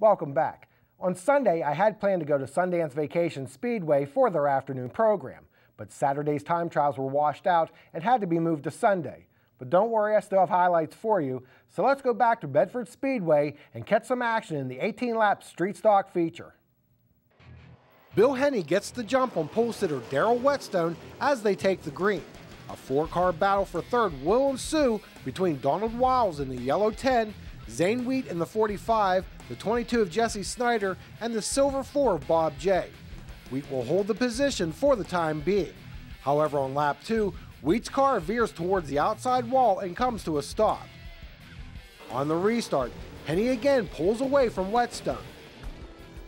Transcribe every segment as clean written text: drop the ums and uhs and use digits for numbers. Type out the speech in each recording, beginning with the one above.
Welcome back. On Sunday, I had planned to go to Sundance Vacation Speedway for their afternoon program, but Saturday's time trials were washed out and had to be moved to Sunday. But don't worry, I still have highlights for you, so let's go back to Bedford Speedway and catch some action in the 18-lap street stock feature. Bill Henney gets the jump on pole sitter Darrell Whetstone as they take the green. A four-car battle for third will ensue between Donald Wiles in the yellow 10, Zane Wheat in the 45, the 22 of Jesse Snyder, and the silver 4 of Bob J. Wheat will hold the position for the time being. However, on lap 2, Wheat's car veers towards the outside wall and comes to a stop. On the restart, Henney again pulls away from Whetstone.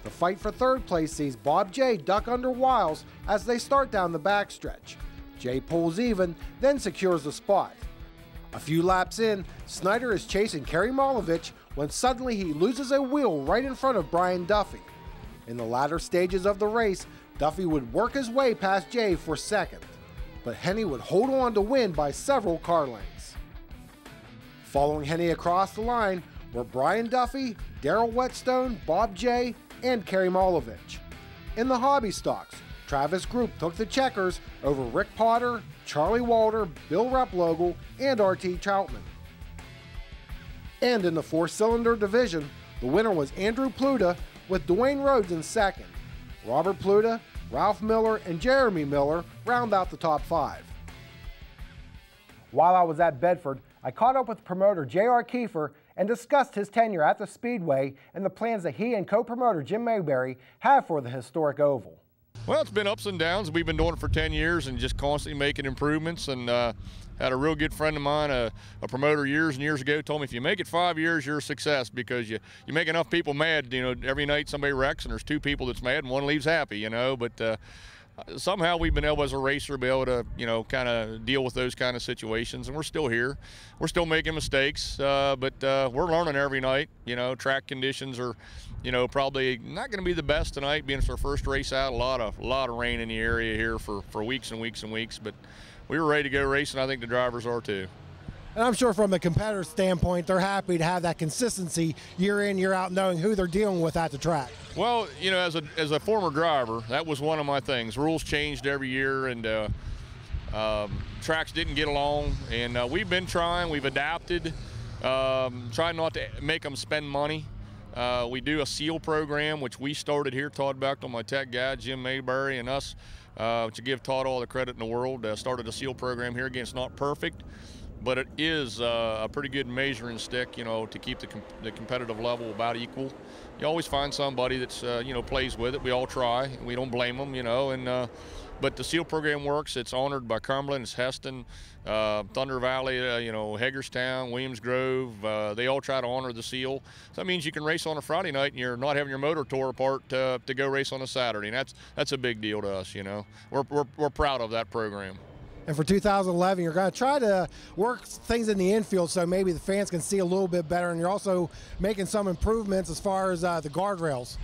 The fight for third place sees Bob J duck under Wiles as they start down the backstretch. J pulls even, then secures the spot. A few laps in, Snyder is chasing Kerry Malovich when suddenly he loses a wheel right in front of Brian Duffy. In the latter stages of the race, Duffy would work his way past J for second, but Henney would hold on to win by several car lengths. Following Henney across the line were Brian Duffy, Darrell Whetstone, Bob J, and Kerry Malovich. In the hobby stocks, Travis Group took the checkers over Rick Potter, Charlie Walter, Bill Replogle, and R.T. Troutman. And in the four-cylinder division, the winner was Andrew Pluta with Dwayne Rhodes in second. Robert Pluta, Ralph Miller, and Jeremy Miller round out the top 5. While I was at Bedford, I caught up with promoter J.R. Keifer and discussed his tenure at the Speedway and the plans that he and co-promoter Jim Mayberry have for the historic oval. Well, it's been ups and downs. We've been doing it for 10 years and just constantly making improvements. And had a real good friend of mine, a promoter years and years ago, told me if you make it 5 years, you're a success because you make enough people mad. You know, every night somebody wrecks and there's 2 people that's mad and 1 leaves happy, you know. But somehow we've been able as a racer be able to, you know, kind of deal with those kind of situations. And we're still here. We're still making mistakes, but we're learning every night. You know, track conditions are, you know, probably not going to be the best tonight, being it's our first race out. A lot of rain in the area here for weeks and weeks and weeks, but we were ready to go racing. I think the drivers are too. And I'm sure from the competitor standpoint, they're happy to have that consistency year in, year out, knowing who they're dealing with at the track. Well, you know, as a former driver, that was one of my things. Rules changed every year, and tracks didn't get along, and we've been trying. We've adapted, trying not to make them spend money. We do a SEAL program, which we started here. Todd Bechtel, my tech guy, Jim Mayberry, and us, to give Todd all the credit in the world, started a SEAL program here. Again, it's not perfect, but it is a pretty good measuring stick, you know, to keep the competitive level about equal. You always find somebody that's, you know, plays with it. We all try, and we don't blame them, you know, and but the SEAL program works. It's honored by Cumberland, it's Heston, Thunder Valley, you know, Hagerstown, Williams Grove. They all try to honor the SEAL. So that means you can race on a Friday night and you're not having your motor tore apart to go race on a Saturday. And that's a big deal to us, you know. We're proud of that program. And for 2011, you're going to try to work things in the infield so maybe the fans can see a little bit better. And you're also making some improvements as far as the guardrails.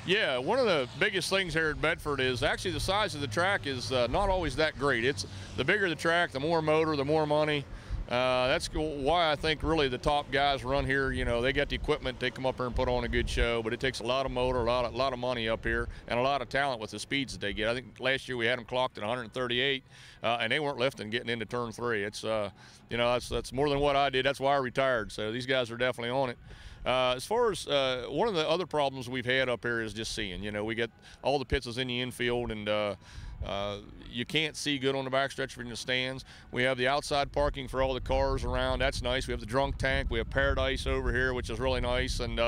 Yeah, one of the biggest things here at Bedford is actually the size of the track is not always that great. It's the bigger the track, the more motor, the more money. That's why I think really the top guys run here. You know, they got the equipment, they come up here and put on a good show, but it takes a lot of motor, a lot of money up here, and a lot of talent with the speeds that they get. I think last year we had them clocked at 138, and they weren't lifting getting into turn 3. It's, you know, that's more than what I did. That's why I retired. So these guys are definitely on it. As far as one of the other problems we've had up here is just seeing. You know, we get all the pits is in the infield, and you can't see good on the backstretch from the stands. We have the outside parking for all the cars around. That's nice. We have the drunk tank. We have Paradise over here, which is really nice. And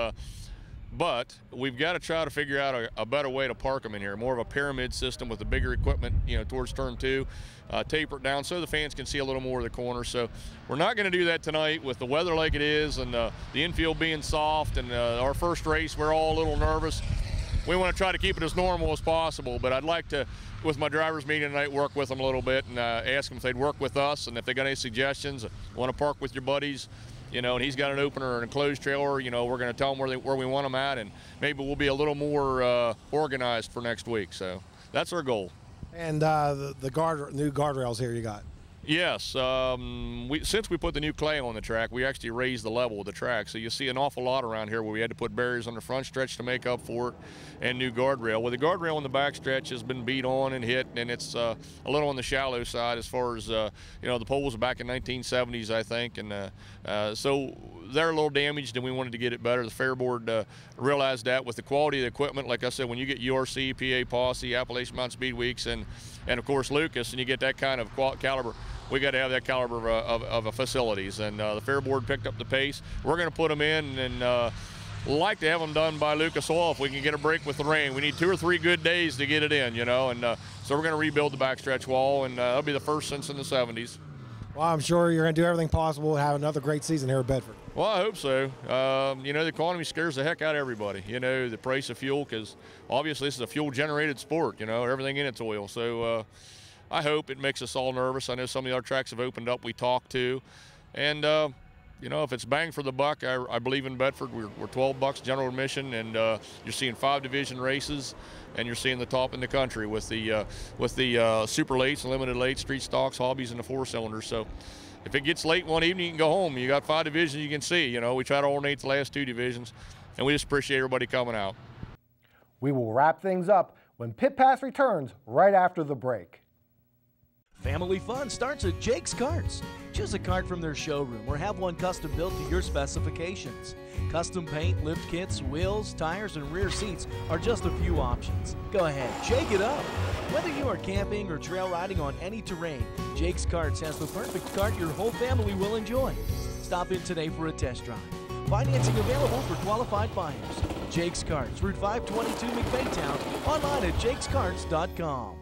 but we've got to try to figure out a better way to park them in here, more of a pyramid system with the bigger equipment, you know, towards turn 2, taper it down so the fans can see a little more of the corner. So we're not going to do that tonight with the weather like it is and the infield being soft and our first race, we're all a little nervous. We want to try to keep it as normal as possible, but I'd like to, with my drivers meeting tonight, work with them a little bit and ask them if they'd work with us, and if they got any suggestions, want to park with your buddies, you know, and he's got an opener or an enclosed trailer, you know, we're going to tell them where we want them at, and maybe we'll be a little more organized for next week. So that's our goal. And the new guardrails here you got. Yes, since we put the new clay on the track, we actually raised the level of the track. So you see an awful lot around here where we had to put barriers on the front stretch to make up for it, and new guardrail. Well, the guardrail on the back stretch has been beat on and hit, and it's a little on the shallow side as far as, you know, the poles are back in 1970s, I think, and so they're a little damaged, and we wanted to get it better. The Fair Board realized that with the quality of the equipment, like I said, when you get URC, PA Posse, Appalachian Mountain Speed Weeks, and of course Lucas, and you get that kind of caliber, we got to have that caliber of facilities, and the Fair Board picked up the pace. We're going to put them in, and like to have them done by Lucas Oil if we can get a break with the rain. We need 2 or 3 good days to get it in, you know, and so we're going to rebuild the backstretch wall, and that'll be the first since in the 70s. Well, I'm sure you're going to do everything possible to have another great season here at Bedford. Well, I hope so. You know, the economy scares the heck out of everybody. You know, the price of fuel, because obviously this is a fuel-generated sport, you know, everything in it's oil. So I hope it makes us all nervous. I know some of the other tracks have opened up we talked to. And, you know, if it's bang for the buck, I believe in Bedford. We're $12 general admission, and you're seeing 5 division races, and you're seeing the top in the country with the super lates and limited late, street stocks, hobbies, and the 4-cylinders. So if it gets late one evening, you can go home. You got 5 divisions you can see. You know, we try to alternate the last 2 divisions, and we just appreciate everybody coming out. We will wrap things up when Pit Pass returns right after the break. Family fun starts at Jake's Karts. Choose a kart from their showroom or have one custom built to your specifications. Custom paint, lift kits, wheels, tires, and rear seats are just a few options. Go ahead, shake it up. Whether you are camping or trail riding on any terrain, Jake's Karts has the perfect kart your whole family will enjoy. Stop in today for a test drive. Financing available for qualified buyers. Jake's Karts, Route 522 McBaytown, online at jakeskarts.com.